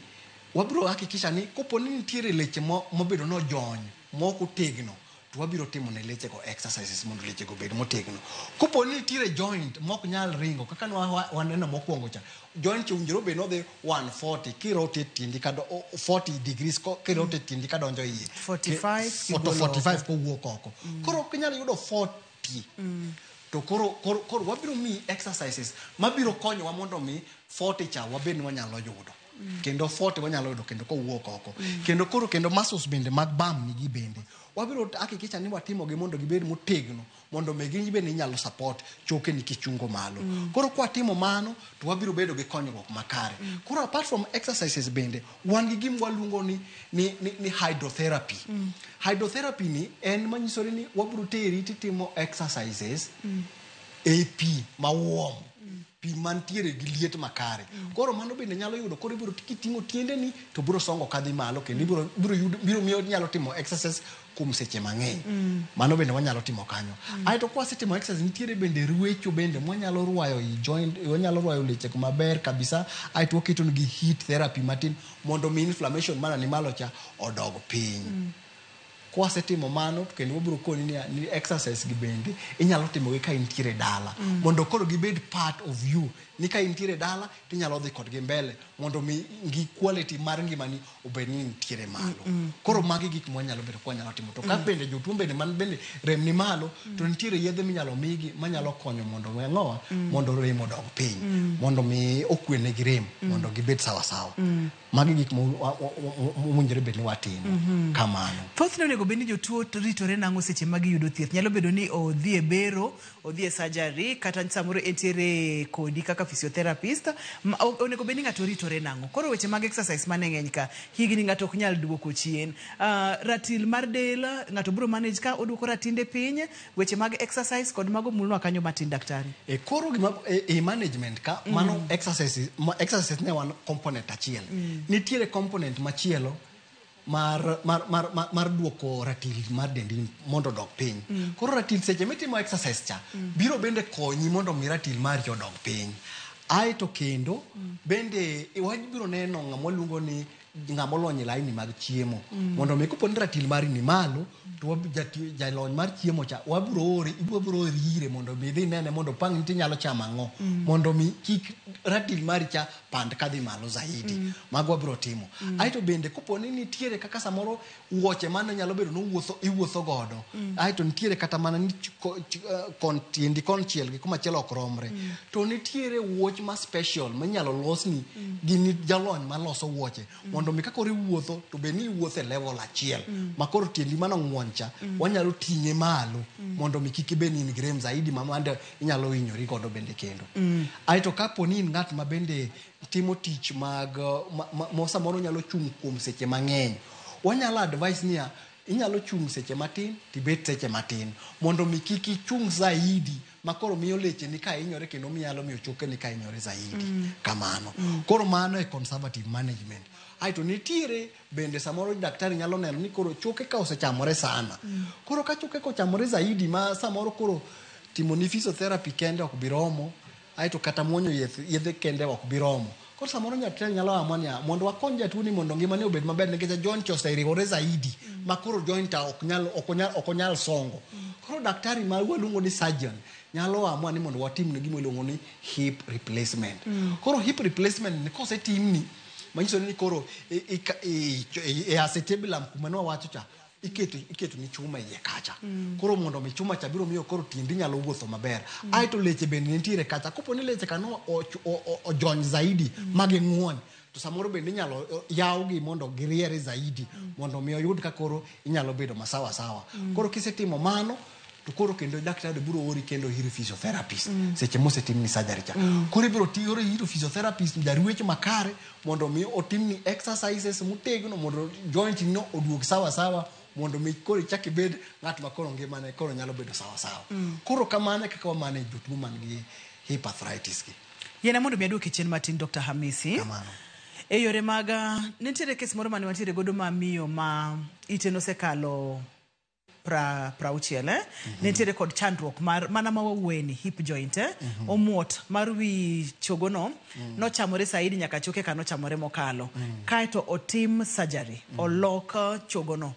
wabiro hakikisha ni koponi nitiere leche mobedo no jony moko tegno to wabiro timo ne leche go exercises mondo leche go bed motegno. Koponi nitiere joint mok nyal ringo kaka waneno mokwongo cha joint owinjore bed no dhi 140 kirotate tindi kado 40 degrees kirotate tindi kadonjo iye 45 kowuok oko. Koro ok nyal yudo 40 to koro wabiro mi exercises mabiro konyowa mondo mi 40 cha wabed ni wanyalo yudo. Kendo 40 wanyalo yudo kendo kowuok oko. Kendo muscles bende mag bam nigi bende. Wabiro hakikisha ni watimo gi mondo gibed motegno mondo megi bende inyalo support choke ni kichungo malo. Koro kwa timo mano to wabiro bedo gi konyruok makare. Koro apart from exercises bende wan gi gimwa luongo ni hydrotherapy. Hydrotherapy ni en manyisore ni wabiro teri titimo exercises e pi mawuom. Pi mantiere gi liet makare. Koro mano bende nyalo yudo koro ibiro kiting'o tiendeni to biro songo kadhi malo kendo biro miyo nyalo timo exercise kuom seche mang'eny. Mano bende wanyalo timo kanyo. Aito kwasetimo exercise nitiere bende ruecho bende mwanyalo ruayo i joint wanyalo ruayo leche maber kabisa. Aito waketo gi heat therapy matin mondo mi inflammation mana ni malo cha odog piny. kwasetimo mano kendo wabiro koni ni exercise gi bende inyalo timo gi ka intiere dala mondo koro gibed part of you ni ka intiere dala tinyalo dhi kodgi mbele mondo mi gi quality mar ngimani obed ni intiere malo koro magi gik mwanyalo bedo kwa nyalo timo to ka bende jotuo bende man bende rem ni malo to ntiere yedhe minyalo migi manyalo konyo mondo ng'owa mondo rem odog piny mondo mi okwene gi rem mondo gibed sawa sawa magi gik mwinjore bed ni watimo kamano. Thothne onego bed ni jotuo ritore nang'o seche ma giyudo thieth? Nyalo bedo ni odhi e bero, odhi e surgery, kata samoro entiere kodi kaka physiotherapist, onego bed ni ng'ato ritore nang'o? Koro weche mag exercise mane ng'eny ka, higni ng'ato ok nyal duoko chien. Ratil mar del, ng'ato biro manage ka oduoko ratinde piny, weche mag exercise kod mago mulwa kanyo matin daktari. Koro management ka, mano exercise ne wan component achiel. Nitiere component machielo mar duoko ratil mar dendi mondo dog piny. Koro ratil seche mitimo exercise cha biro bende konyi mondo mi ratil mari odog piny. Aeto kendo bende wabiro neno ng'ama luongo ni ng'ama olony laini mag chiemo mondo mi kopo ni ratil mari ni malo to jalony mar chiemo cha ibiro ire mondo mi dhi nene mondo pang' tinyalo chamo ang'o mondo mi kik ratil mari cha pand kadhi malo zaidi. Mago wabiro timo. Aeto bende kopo ni nitiere kaka samoro wuoche mane nyalo bedo no iwuotho godo. Aeto nitiere kata mana ni tiendi konchiel gi kuma chielo ok romre. To nitiere wuoch ma special manyalo losni gi jalony maloso wuoche mondo mi kakoro iwuotho to be ni iwuotho e level achiel makoro tiendi mano ng'woncha wanyalo ting'e malo mondo mi kik ibed ni grem zaidi mamande inyalo hinyori godo bende kendo. Aeto kapo ni ng'at ma bende timo tich mag samoro nyalo chung' kuom seche mang'eny, wanyalo advise ni inyalo chung' seche matin tibet seche matin mondo mi kik ichung' zaidi makoro miyo leche ni ka hinyore kendo miyalo miyo choke ni ka hinyore zaidi kamano. Koro mano e conservative management. Aeto nitiere bende samoro daktari nyalo neno ni koro choke ka osechamore sana. Koro ka choke ko chamore zaidi ma samoro koro timo ni physiotherapy kende ok biromo, aeto kata muonyo yedhe kende ok biromo. Koro samoro daktari nyalo amanya mondo wakony jatuo ni mondo ngimane obed maber nikech joint oseriwore zaidi ma koro joint ok onyal songo. Koro daktari ma waluongo ni surgeon nyalo amua ni mondo watim ne gima iluongo ni hip replacement. Koro hip replacement ni kosetimni manyiso ni koro acetabulum kuma no wacho cha iketo ni chuma iye kacha. Koro mondo mi chuma cha biro miyo koro tiendi nyalo wuotho maber. Aeto leche bende nitiere kacha. Kopo ni leche kano ojony zaidi magi ng'wony to samoro bende inyalo yawgi mondo giriere zaidi mondo mi oyud ka koro inyalo bedo masawa sawa. Koro kisetimo mano to koro kendo daktari biro ori kendo ir physiotherapist seche mosetim ni surgery cha. Koro biro tiore ir physiotherapist jarweche makare mondo mi otim ni exercises mutegno mondo joint no oduog sawa sawa mondo mi koro chak ibed ng'at ma koro ngimane koro nyalo bedo sawa sawa. Koro kamano kaka manage jotuo man gi hip arthritis gi. Yena mondo mi aduoki chien matin Dr. Hamisi. Kamano. E yore maga nitiere kes moro mane wantiere godo ma miyo ma ite no sekalo prauchiel nitiere kod chandruok mar mana ma waweni hip joint omuot mar wi chogono no chamore saidi nyaka choke kano chamore mokalo kaeto otim surgery olok chogono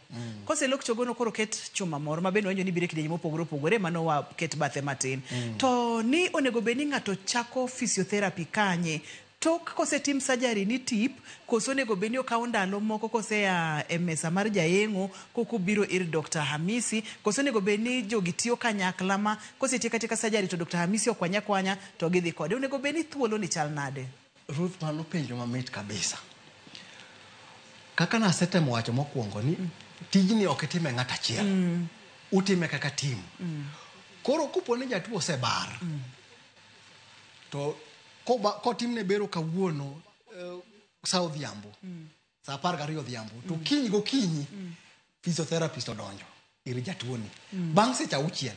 kose lok chogono koro ket chuma moro mabende wanjo ni bire kidenyi mopogore mano wa ket bathe matin to ni onego beni ng'ato chako physiotherapy kanye tok kose tim surgery ni tip koso nego beni okaw ndalo moko kose ya mesa mar jayengo koko biro ir Dr. Hamisi koso nego beni jogi tiyo kanyakla ma kose tika surgery to Dr. Hamisi okwanya to gidhi kode onego beni thuolo ni chal nade. Ruth mano penjo mamit kabisa. Kaka na setemo wacho mokwongo ni tijni ok itime ng'ata achiel. Utime kaka team. Koro kupo ni jatuo osebar to ko timne bero kawuono sa odhiambo sa 12 odhiambo to kiny gokinyi physiotherapist odonjo ir jatuoni bang' seche 6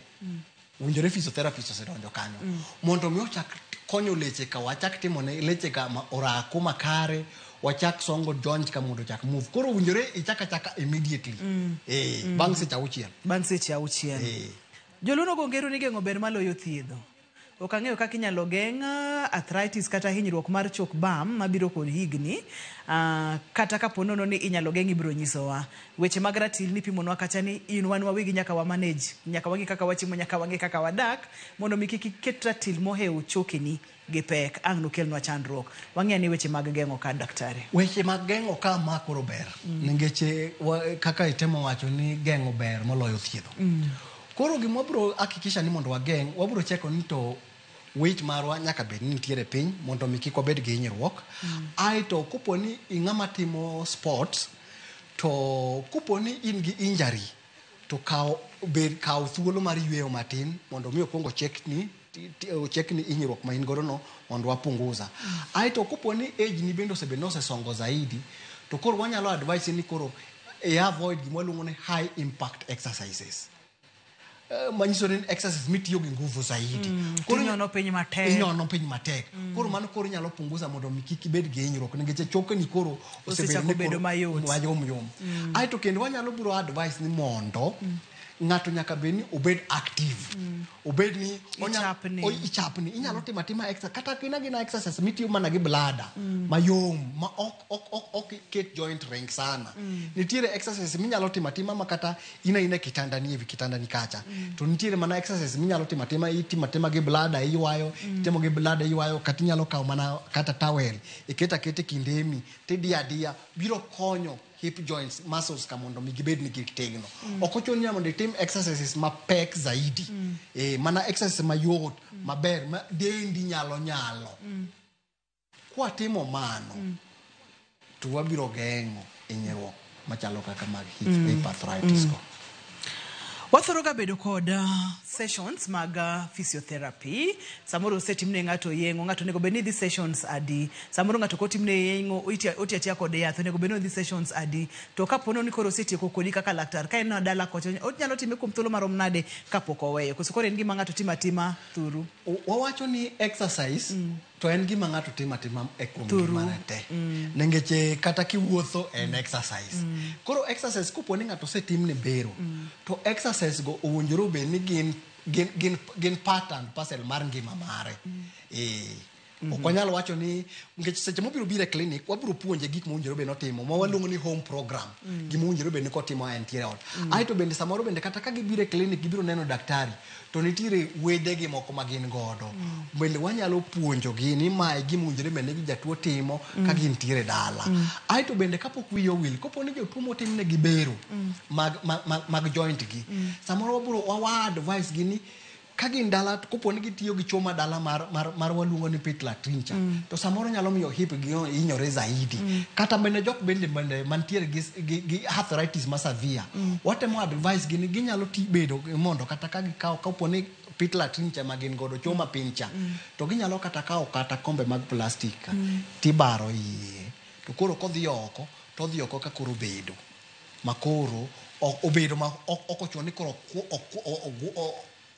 winjore physiotherapist osedonjo kanyo mondo mi ochak konyo leche ka wachak timo ne leche ka orako makare wachak songo joint ka mondo chak move koro winjore ichaka immediately bang' seche 6 joluno gongero ni gengo ber maloyo thiedho okang'eyo kaka inyalo geng' arthritis kata hinyruok mar chok bam mabiro kod higni. Kata kapo nono ni inyalo geng' ibiro nyisowa. Weche mag ratil ni pimonwa kacha ni in wan wawegi nyaka wa manage. Nyaka wangi kaka wachimo, nyaka wangi kaka wadak. Mondo mi kik iket ratil mohew chokeni gi pek ang' nokelnwa chandruok. Wang'e ni weche mag geng'o ka daktari. Weche mag geng'o ka makoro ber. Ningeche kaka itemo wacho ni geng'o ber moloyo thiedho. Koro gima wabro hakikisha ni mondo wageng', wabro cheko ni to weight marwa nyaka bed ni nitiere piny mondo mi kik wabed gi hinyruok. Aito kopo ni ing'ama timo sports to kopo ni in gi injury to kaw thuolo mar yweyo matin mondo mi okwongo check ni hinyruok ma in godo no mondo wapunguza. Aito kopo ni age ni bendo osebedo osesongo zaidi to koro wanyalo advise ni koro avoid gima waluongo ni high impact exercises. Manyiso ni exercise mitiyo gi nguvu zaidi. Koro inyono piny matek. Koro mano koro nyalo punguza mondo mi kik ibed gi hinyruok nikech choke ni koro osebedo mayom. Aito kendo wanyalo biro advice ni mondo ng'ato nyaka bed ni obed active. Obed ni ichapni. Inyalo timo exercise kata gina exercise mitiyo mana gi blada mayom ma ok ket joint ring sana. Nitiere exercise minyalo timo makata ina kitandani kacha. To nitiere mana exercise minyalo timo gi blada iywayo, timo gi blada iywayo kata inyalo kawo mana kata towel iketa kindemi tidia biro konyo hip joints muscles ka mondo mi gibed ni gitegno. Ok ochuno ni mondo itim exercises mapek zaidi. Mana exercise mayot maber ma dendi nyalo. Kwa timo mano to wabiro geng'o hinyruok machalo kaka mag hip arthritis ko. Wathoro ga bedo kod sessions mag physiotherapy. Samoro osetimne ng'ato yengo, ng'ato nego bedni dhi sessions adi. Samoro ng'ato kotimne yengo otiatia kod yath, nego bedni dhi sessions adi. To kapono ni koro osetieko kodi kaka laktar, ka en dala kocha, onyalo time kuom thuolo marom nade kapok oweyo. Koso koro en gima ng'ato tima thuru. Wawacho ni exercise to en gima ng'ato tima e kuom gimana te. Nengeche kata kiwuotho en exercise. Koro exercise kopo ni ng'ato osetimne bero, to exercise go owinjore bed ni gin pattern parcel mar ngima mare. Okonyalo wacho ni ngech seche mobiro bire clinic wabiro puonje gik mowinjore bed notimo ma waluongo ni home program. Gima owinjore bed ni kotimo entiere ot. Aito bende samoro bende kata ka gibire clinic gibiro neno daktari to nitiere wedegi moko magin godo. Bende wanyalo puonjogi ni mae gima owinjore bed ni jatuo timo ka gintiere dala. Aito bende kapok wiyo wil, kopo ni jotuo motimne gi bero mag joint gi, samoro wabiro advise gi ni kagin dala kopo ni gitiyo gi choma dala mar waluongo ni pit latrincha, to samoro nyalo miyo hip gi hinyore zaidi. Kata bende jok bende mantiere gi arthritis ma severe, watemo advice gi ni ginyalo bedo mondo kata ka gikawo kopo ni pit latrincha magin godo choma pincha, to ginyalo kata kawo kata kombe mag plastic tibaro iye, to koro kodhi oko ka koro bedo makoro obedo ma ok ochuno ni koro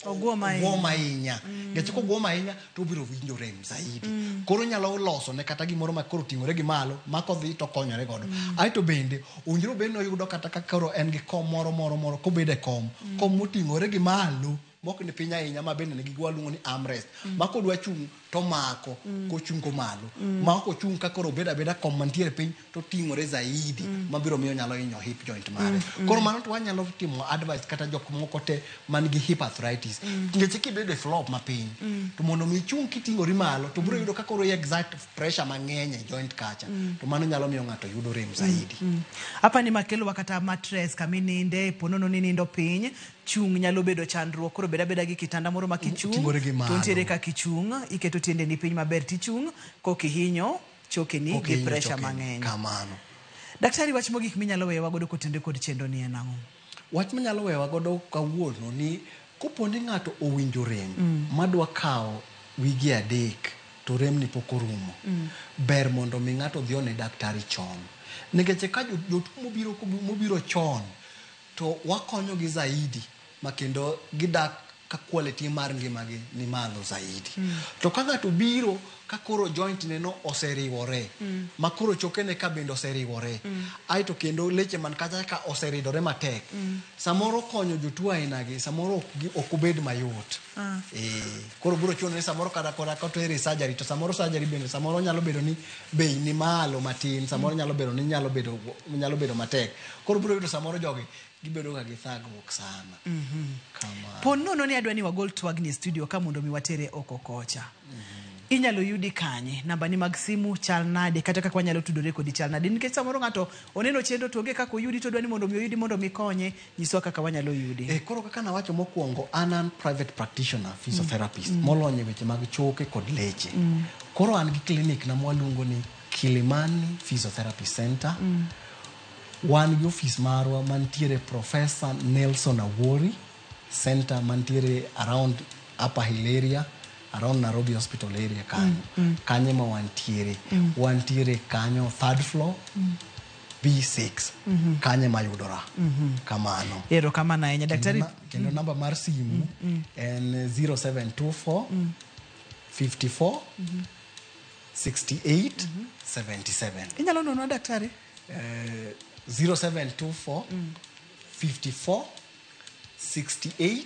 ogwoma inya. Ngech kogwoma inya to biro winjo rem zaidi. Koro nyalo loso ne kata gimoro ma koro ting'ore gi malo ma kodhi to konyore godo. Aito bende owinjore bed no yudo kata ka koro en gi kom moro kobede kom moting'ore gi malo mok ni piny ahinya ma bende nigi waluongo ni armrest ma kodwa chung' to mako kochungo malo ma ok ochung' ka koro beda kom mantiere piny to ting'ore zaidi ma biro miyo nyalo hinyo hip joint mare. Koro mano to wanyalo timo advice kata jok moko te man gi hip arthritis. Ngech kibedo e flop mapiny to mondo mi chung' kiting'ori malo to biro yudo ka koro exact pressure mang'eny e joint kacha, to mano nyalo miyo ng'ato yudo rem zaidi. Hapa ni makelo wakata mattress kamininde ponono ni nindo piny chung' nyalo bedo chandruok. Koro beda gi kitanda moro ma kichung' to ntiere ka kichung' iketo tiende ni piny maber tichung' kokihinyo choke ni gi pressure mang'eny. Kamano. Daktari, wach mogik minyalo wewa godo kotende kod chendo ni en ang'o? Wach minyalo wewa godo kawuono ni kopo ni ng'ato owinjo rem madwa kawo wigi 3 to rem ni pok orumo, ber mondo mi ng'ato dhi one daktari chon. Nikech ka jotuo mobiro chon to wakonyo gi zaidi makendo gidak ka quality mar ngimagi ni malo zaidi. To ka ng'ato biro ka koro joint neno oseriwore ma koro chokene ka bende oseriwore aito kendo leche man kacha ka oseridore matek samoro konyo jotuo ainagi samoro ok obed mayot koro biro chuno ni samoro kada to ere surgery to samoro surgery bende samoro nyalo bedo ni bei ni malo matin samoro nyalo bedo ni nyalo bedo matek koro biro yudo samoro jogi gibedo ga githagruok sana kama pon nono ni adwa ni wagol twagni studio ka mondo mi watere oko kocha inyalo yudi kanye namba ni mag simu chal nade kata kaka wanyalo tudore kodi chal nade nikech samoro ngato oneno chendo to onge kaka oyudi to dwani mondo mi oyudi mondo mi konye nyiswa kaka wanyalo yudi koro kaka nawacho mokwongo an private practitioner physiotherapist molonye weche mag choke kod leche koro an gi clinic na mwaluongo ni Kilimani Physiotherapy Center wan gi office marwa mantiere Professor Nelson Awori center mantiere around Upper Hill area around Nairobi Hospital area kanye ma wantiere kanyo third floor B6 kanye mayudora kamano ero kamana enya daktari kendo namba mar simu en 0724 54 68 77 inyalo nono daktari 0724 54 68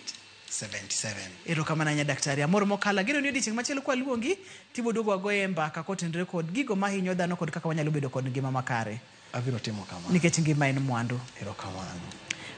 77 ero kamana nya daktari amor mokala gero ni odiching machielo kwa luongi tibo dogo agoye mbaka kotendre kod gigo mahinyo dhano kod kaka wanyalo bedo kod ngima makare abiro timo kamano nikech ngima en mwandu ero kamano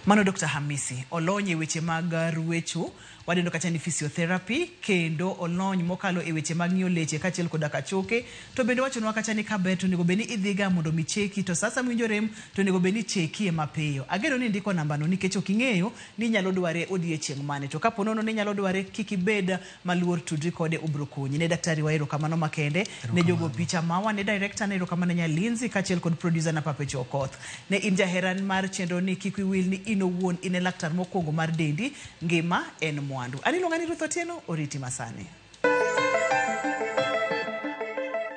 mano Dr. Hamisi olonye weche mag ruecho wadendo kata ni physiotherapy kendo olony mokalo e weche mag ng'iyo leche kachiel koda kachoke to bende wachonwa kata ni kabeto nego beni idhiga mondo micheki to sasa mwinjo rem to nego beni cheki e mapiyo ageno ni ndiko namba no nikech oking'eyo ni nyalo dware odiechieng' mane to kapo nono ni nyalo dware kikibeda maluor tudri kode ubrokonyi ne daktari waero kamano makende ne jogo picha mawa ne director ne ero kamano nya Linzi kachiel kod producer na Papecho Okoth ne inja heran mar chendo ni kikwiwil ni inowuon ine laktar mokwongo mar dendi ngima en mwandu anilongani Ruth Otieno oriti masane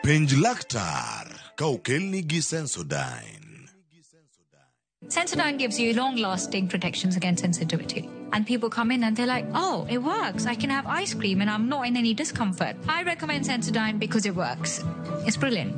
Penj laktar ka okelni gi Sensodyne. Sensodyne gives you long-lasting protections against sensitivity. And people come in and they're like, oh, it works. I can have ice cream and I'm not in any discomfort. I recommend Sensodyne because it works. It's brilliant.